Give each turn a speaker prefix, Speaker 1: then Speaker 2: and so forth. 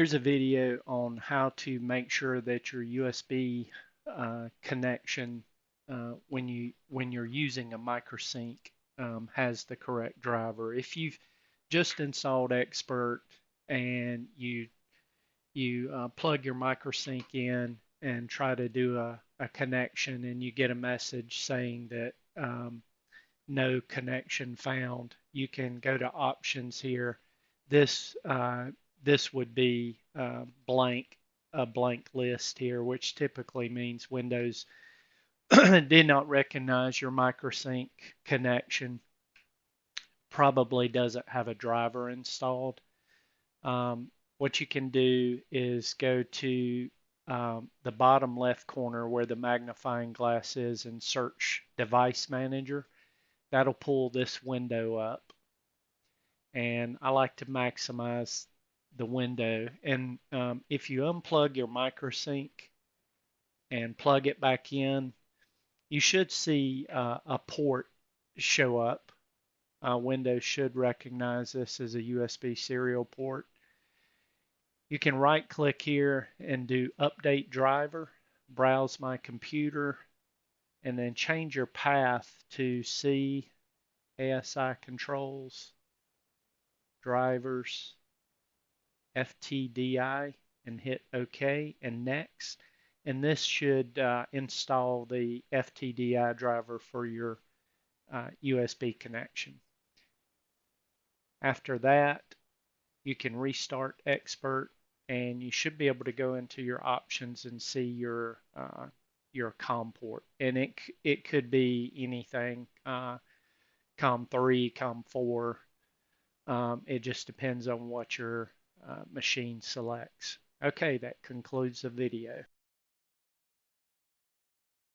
Speaker 1: Here's a video on how to make sure that your USB connection when you're using a microsync has the correct driver. If you've just installed Expert and you plug your microsync in and try to do a connection and you get a message saying that no connection found, you can go to options here. This this would be a blank list here, which typically means Windows did not recognize your microsync connection, probably doesn't have a driver installed. What you can do is go to the bottom left corner where the magnifying glass is and search Device Manager. That'll pull this window up. And I like to maximize the window. And if you unplug your microsync and plug it back in, you should see a port show up. Windows should recognize this as a USB serial port. You can right click here and do Update Driver, browse my computer, and then change your path to C, ASI controls, drivers, FTDI, and hit OK and Next. And this should install the FTDI driver for your USB connection. After that, you can restart Expert and you should be able to go into your options and see your COM port. And it could be anything, COM3, COM4. It just depends on what your machine selects. Okay, that concludes the video.